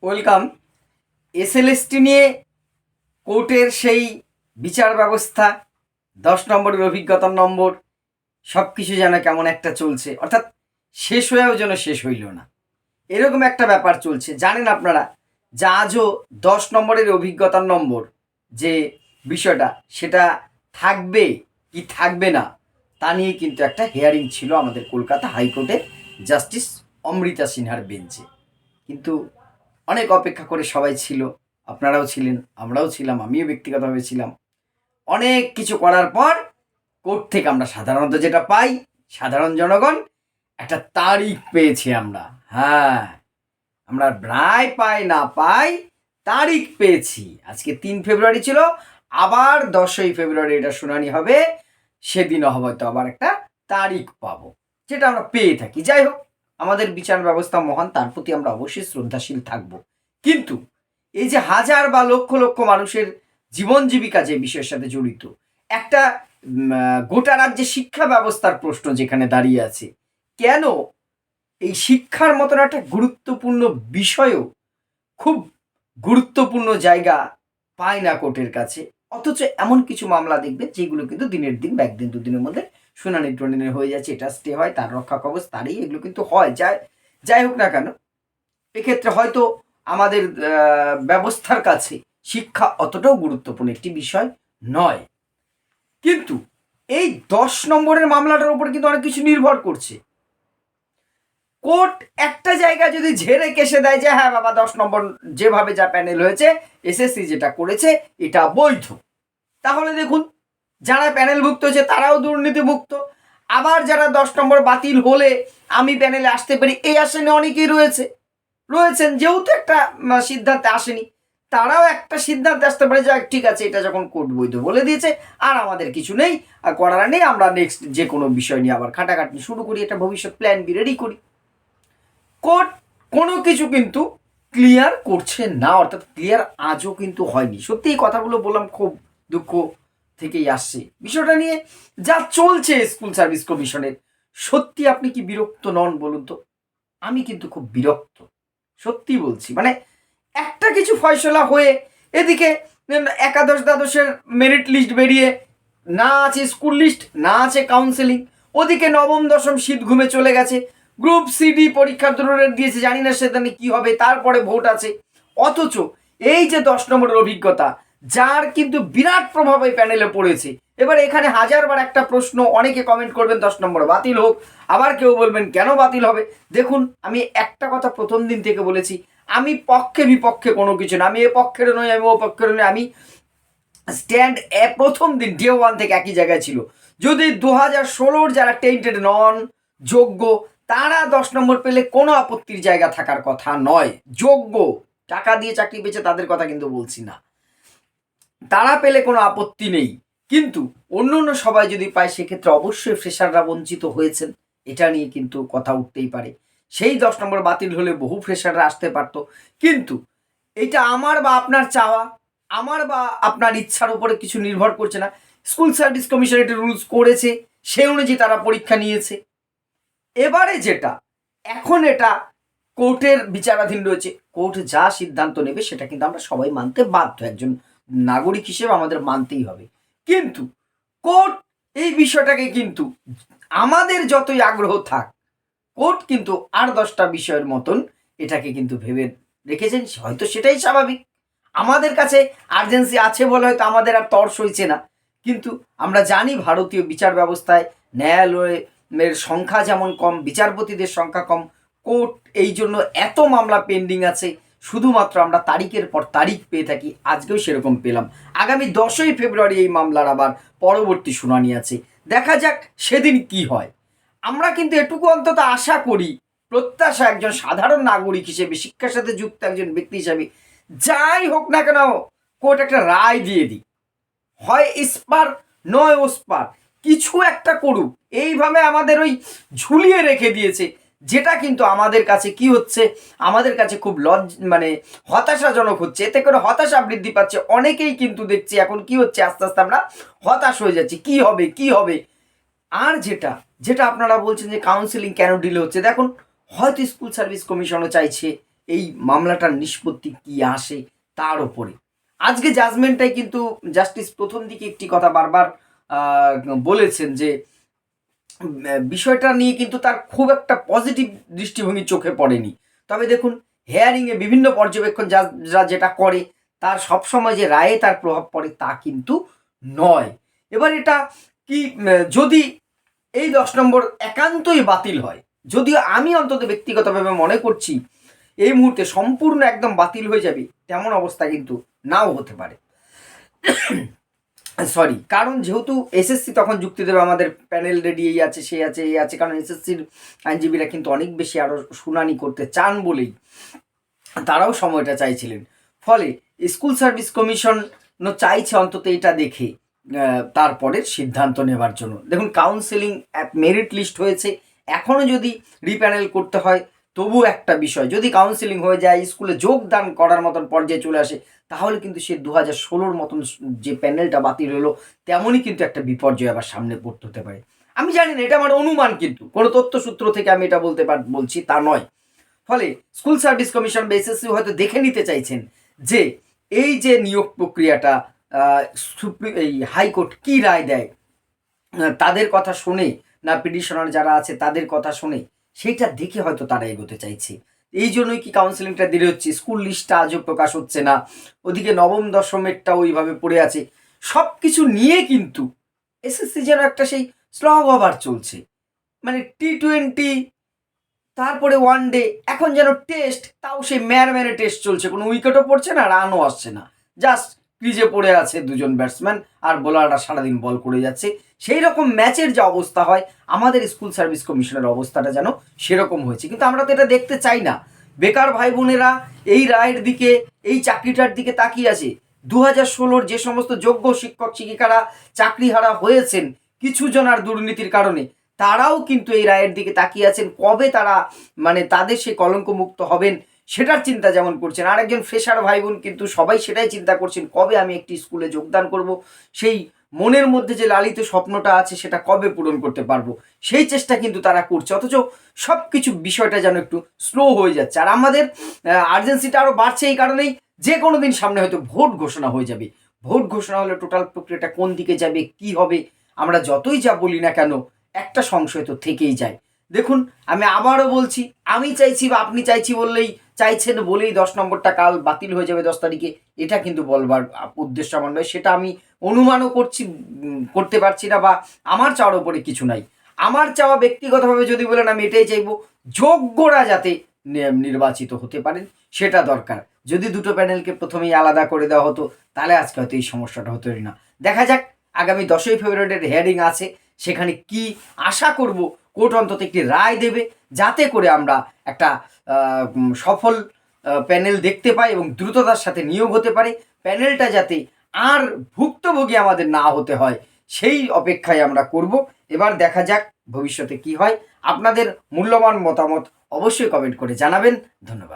Welcome. SLST নিয়ে কোর্টের সেই বিচার ব্যবস্থা, 10 নম্বরের অভিজ্ঞতার নম্বর, সব কিছু যেন কেমন একটা চলছে, অর্থাৎ শেষ হয়েও যেন শেষ হইল না, এরকম একটা ব্যাপার চলছে। জানেন আপনারা যে আজও 10 নম্বরের অভিজ্ঞতার নম্বর যে বিষয়টা, সেটা থাকবে কি থাকবে না তা নিয়ে কিন্তু একটা হিয়ারিং ছিল আমাদের কলকাতা হাইকোর্টে জাস্টিস অমৃতা সিনহার বেঞ্চে। কিন্তু অনেক অপেক্ষা করে সবাই ছিল, আপনারাও ছিলেন, আমরাও ছিলাম, আমিও ব্যক্তিগতভাবে ছিলাম। অনেক কিছু করার পর কোর্ট থেকে আমরা সাধারণত যেটা পাই, সাধারণ জনগণ একটা তারিখ পেয়েছি আমরা। হ্যাঁ, আমরা রায় পাই না পাই, তারিখ পেয়েছি। আজকে 3 ফেব্রুয়ারি ছিল, আবার 10ই ফেব্রুয়ারি এটা শুনানি হবে, সেদিনও হয়তো আবার একটা তারিখ পাবো, যেটা আমরা পেয়ে থাকি। যাই হোক, আমাদের বিচার ব্যবস্থা মহান, তার প্রতি আমরা অবশ্যই শ্রদ্ধাশীল থাকব। কিন্তু এই যে হাজার বা লক্ষ লক্ষ মানুষের জীবন জীবিকা যে বিষয়ের সাথে জড়িত, একটা গোটা রাজ্যে শিক্ষা ব্যবস্থার প্রশ্ন যেখানে দাঁড়িয়ে আছে, কেন এই শিক্ষার মতন একটা গুরুত্বপূর্ণ বিষয়ও খুব গুরুত্বপূর্ণ জায়গা পায় না কোর্টের কাছে, অথচ এমন কিছু মামলা দেখবেন যেগুলো কিন্তু দিনের দিন বা একদিন দুদিনের মধ্যে শুনানি টুনানি হয়ে যাচ্ছে, এটা স্টে হয়, তার রক্ষা কবচ তারই, এগুলো কিন্তু হয়। যাই হোক না কেন, এক্ষেত্রে হয়তো আমাদের ব্যবস্থার কাছে শিক্ষা অতটাও গুরুত্বপূর্ণ একটি বিষয় নয়। কিন্তু এই 10 নম্বরের মামলাটার উপর কিন্তু অনেক কিছু নির্ভর করছে। কোর্ট একটা জায়গায় যদি ঝেড়ে কেসে দেয় যে হ্যাঁ বাবা, 10 নম্বর যেভাবে যা প্যানেল হয়েছে, এসএসসি যেটা করেছে এটা বৈধ, তাহলে দেখুন যারা প্যানেলভুক্ত হয়েছে তারাও দুর্নীতিমুক্ত। আবার যারা 10 নম্বর বাতিল হলে আমি প্যানেলে আসতে পারি, এই আসনে অনেকেই রয়েছেন, যেহেতু একটা সিদ্ধান্তে আসেনি, তারাও একটা সিদ্ধান্তে আসতে পারে যে ঠিক আছে, এটা যখন কোর্ট বৈধ বলে দিয়েছে আর আমাদের কিছু নেই, আর করার নেই, আমরা নেক্সট যে কোনো বিষয় নিয়ে আবার খাটাখাটনি শুরু করি, এটা ভবিষ্যৎ প্ল্যান বি রেডি করি। কোর্ট কোনো কিছু কিন্তু ক্লিয়ার করছে না, অর্থাৎ ক্লিয়ার আজও কিন্তু হয়নি। সত্যি এই কথাগুলো বললাম, খুব দুঃখ থেকেই আসছে বিষয়টা নিয়ে যা চলছে স্কুল সার্ভিস কমিশনের। সত্যি আপনি কি বিরক্ত নন বলুন তো? আমি কিন্তু খুব বিরক্ত, সত্যি বলছি। মানে একটা কিছু ফয়সলা হয়ে এদিকে একাদশ দ্বাদশের মেরিট লিস্ট বেরিয়ে, না আছে স্কুল লিস্ট, না আছে কাউন্সেলিং, ওদিকে নবম দশম শীত ঘুমে চলে গেছে, গ্রুপ সিডি পরীক্ষার দূরের দিয়েছে, জানি না সেখানে কি হবে, তারপরে ভোট আছে। অথচ এই যে 10 নম্বরের অভিজ্ঞতা, যার কিন্তু বিরাট প্রভাব এই প্যানেলে পড়েছে, এবার এখানে হাজারবার একটা প্রশ্ন, অনেকে কমেন্ট করবেন 10 নম্বর বাতিল হোক, আবার কেউ বলবেন কেন বাতিল হবে। দেখুন, আমি একটা কথা প্রথম দিন থেকে বলেছি, আমি পক্ষে বিপক্ষে কোনো কিছু না, আমি এ পক্ষের নই, আমি ও পক্ষের নই, আমি স্ট্যান্ড প্রথম দিন ডে ওয়ান থেকে একই জায়গায় ছিল। যদি 2016-র যারা টেন্টেড নন, যোগ্য, তারা 10 নম্বর পেলে কোনো আপত্তির জায়গা থাকার কথা নয়। যোগ্য, টাকা দিয়ে চাকরি পেয়েছে তাদের কথা কিন্তু বলছি না, তারা পেলে কোনো আপত্তি নেই। কিন্তু অন্য অন্য সবাই যদি পায়, সেক্ষেত্রে অবশ্যই ফ্রেশাররা বঞ্চিত হয়েছেন, এটা নিয়ে কিন্তু কথা উঠতেই পারে। সেই 10 নম্বর বাতিল হলে বহু ফ্রেশাররা আসতে পারতো। কিন্তু এটা আমার বা আপনার চাওয়া, আমার বা আপনার ইচ্ছার উপরে কিছু নির্ভর করছে না। স্কুল সার্ভিস কমিশন এটা রুলস করেছে, সেই অনুযায়ী তারা পরীক্ষা নিয়েছে। এবারে যেটা এখন, এটা কোর্টের বিচারাধীন রয়েছে, কোর্ট যা সিদ্ধান্ত নেবে সেটা কিন্তু আমরা সবাই মানতে বাধ্য, একজন নাগরিক হিসেবে আমাদের মানতেই হবে। কিন্তু কোর্ট এই বিষয়টাকে কিন্তু, আমাদের যতই আগ্রহ থাক, কোর্ট কিন্তু আর 10টা বিষয়ের মতন এটাকে কিন্তু ভেবে রেখেছেন, হয়তো সেটাই স্বাভাবিক। আমাদের কাছে আর্জেন্সি আছে বলে হয়তো আমাদের আর তর সইছে না। কিন্তু আমরা জানি ভারতীয় বিচার ব্যবস্থায় ন্যায়ালয়ের সংখ্যা যেমন কম, বিচারপতিদের সংখ্যা কম, কোর্ট এই জন্য এত মামলা পেন্ডিং আছে, শুধুমাত্র আমরা তারিখের পর তারিখ পেয়ে থাকি। আজকেও সেরকম পেলাম, আগামী 10ই ফেব্রুয়ারি এই মামলার আবার পরবর্তী শুনানি আছে, দেখা যাক সেদিন কি হয়। আমরা কিন্তু এটুকু অন্তত আশা করি, প্রত্যাশা, একজন সাধারণ নাগরিক হিসেবে, শিক্ষার সাথে যুক্ত একজন ব্যক্তি হিসেবে, যাই হোক না কেন কোর্ট একটা রায় দিয়ে দিই, হয় ইস্পার নয় ওস্পার, কিছু একটা করুক। এইভাবে আমাদের ওই ঝুলিয়ে রেখে দিয়েছে, যেটা কিন্তু আমাদের কাছে কি হচ্ছে, আমাদের কাছে খুব মানে হতাশাজনক হচ্ছে। এতে করে হতাশা বৃদ্ধি পাচ্ছে, অনেকেই কিন্তু দেখছি এখন কি হচ্ছে, আস্তে আস্তে আমরা হতাশ হয়ে যাচ্ছি, কি হবে কি হবে। আর যেটা যেটা আপনারা বলছেন যে কাউন্সেলিং কেন ডিলে হচ্ছে, দেখুন হয়তো স্কুল সার্ভিস কমিশনও চাইছে এই মামলাটার নিষ্পত্তি কি আসে তার ওপরে। আজকে জাজমেন্টটাই কিন্তু জাস্টিস প্রথম দিকে একটি কথা বারবার বলেছেন যে বিষয়টা নিয়ে কিন্তু তার খুব একটা পজিটিভ দৃষ্টিভঙ্গি চোখে পড়েনি। তবে দেখুন, হেয়ারিংয়ে বিভিন্ন পর্যবেক্ষণ যা যেটা করে তার সবসময় যে রায়ে তার প্রভাব পড়ে তা কিন্তু নয়। এবার এটা কি যদি এই 10 নম্বর একান্তই বাতিল হয়, যদিও আমি অন্তত ব্যক্তিগতভাবে মনে করছি এই মুহূর্তে সম্পূর্ণ একদম বাতিল হয়ে যাবে তেমন অবস্থা কিন্তু নাও হতে পারে। সরি, কারণ যেহেতু এসএসসি তখন যুক্তি দেবে আমাদের প্যানেল রেডি এই আছে সে আছে এই আছে, কারণ এসএসসির আইনজীবীরা কিন্তু অনেক বেশি আরও শুনানি করতে চান বলেই তারাও সময়টা চাইছিলেন। ফলে স্কুল সার্ভিস কমিশন চাইছে অন্তত এটা দেখে তারপরের সিদ্ধান্ত নেবার জন্য। দেখুন, কাউন্সেলিং মেরিট লিস্ট হয়েছে, এখনও যদি রিপ্যানেল করতে হয় তবু একটা বিষয়, যদি কাউন্সেলিং হয়ে যায় স্কুলে যোগদান করার মতন পর্যায়ে চলে আসে তাহলে কিন্তু সে 2016 মতন যে প্যানেলটা বাতিল হলো তেমনই কিন্তু একটা বিপর্যয় আবার সামনে পড়তে হতে পারে। আমি জানি না, এটা আমার অনুমান, কিন্তু কোনো তথ্যসূত্র থেকে আমি এটা বলছি তা নয়। ফলে স্কুল সার্ভিস কমিশন বা এসএসসি হয়তো দেখে নিতে চাইছেন যে এই যে নিয়োগ প্রক্রিয়াটা এই হাইকোর্ট কি রায় দেয় তাদের কথা শুনে না পিটিশনার যারা আছে তাদের কথা শুনে, সেইটা দেখে হয়তো তারা এগোতে চাইছে। এই জন্যই কি কাউন্সেলিংটা দেরি হচ্ছে, স্কুল লিস্টটা আজও প্রকাশ হচ্ছে না, ওদিকে নবম দশমেরটা ওইভাবে পড়ে আছে। সব কিছু নিয়ে কিন্তু এসএসসি যেন একটা সেই স্লগ ওভার চলছে, মানে T20 তারপরে ওয়ান ডে, এখন যেন টেস্ট, তাও সেই মেরে টেস্ট চলছে, কোনো উইকেটও পড়ছে না, রানও আসছে না, জাস্ট ক্রিজে পড়ে আছে দুজন ব্যাটসম্যান আর বোলাররা সারাদিন বল করে যাচ্ছে। সেই রকম ম্যাচের যে অবস্থা হয় আমাদের স্কুল সার্ভিস কমিশনের অবস্থাটা যেন সেরকম হয়েছে, কিন্তু আমরা তো এটা দেখতে চাই না। বেকার ভাই বোনেরা এই রায়ের দিকে, এই চাকরিটার দিকে তাকিয়ে আছে। 2016 যে সমস্ত যোগ্য শিক্ষক শিক্ষিকারা চাকরিহারা হয়েছেন কিছু জনার দুর্নীতির কারণে, তারাও কিন্তু এই রায়ের দিকে তাকিয়ে আছেন কবে তারা মানে তাদের সে কলঙ্ক মুক্ত হবেন সেটার চিন্তা যেমন করছেন। আর একজন ফ্রেশার ভাই বোন কিন্তু সবাই সেটাই চিন্তা করছেন কবে আমি একটি স্কুলে যোগদান করব, সেই মনের মধ্যে যে লালিত স্বপ্নটা আছে সেটা কবে পূরণ করতে পারবো, সেই চেষ্টা কিন্তু তারা করছে। অথচ সব কিছু বিষয়টা যেন একটু স্লো হয়ে যাচ্ছে। আর আমাদের আর্জেন্সিটা আরও বাড়ছে এই কারণেই, যে কোনো দিন সামনে হয়তো ভোট ঘোষণা হয়ে যাবে। ভোট ঘোষণা হলে টোটাল প্রক্রিয়াটা কোন দিকে যাবে, কি হবে, আমরা যতই যা বলি না কেন একটা সংশয় তো থেকেই যায়। দেখুন, আমি আবারও বলছি, আমি চাইছি বা আপনি চাইছেন বলেই 10 নম্বরটা কাল বাতিল হয়ে যাবে 10 তারিখে, এটা কিন্তু বলবার উদ্দেশ্য আমার নয়। সেটা আমি অনুমানও করতে পারছি না, বা আমার চাওয়ার ওপরে কিছু নাই। আমার চাওয়া ব্যক্তিগতভাবে যদি বলেন, আমি এটাই চাইবো যোগ্যরা যাতে নির্বাচিত হতে পারেন, সেটা দরকার। যদি দুটো প্যানেলকে প্রথমেই আলাদা করে দেওয়া হতো তাহলে আজকে হয়তো এই সমস্যাটা হতো না। দেখা যাক, আগামী 10ই ফেব্রুয়ারির হিয়ারিং আছে, সেখানে কি আশা করব কোর্ট অন্তত একটি রায় দেবে যাতে করে আমরা একটা সফল প্যানেল দেখতে পাই এবং দ্রুততার সাথে নিয়োগ হতে পারে। প্যানেলটা যাতে আর ভুক্তভোগী আমাদের না হতে হয় সেই অপেক্ষায় আমরা করব। এবার দেখা যাক ভবিষ্যতে কি হয়। আপনাদের মূল্যবান মতামত অবশ্যই কমেন্ট করে জানাবেন। ধন্যবাদ।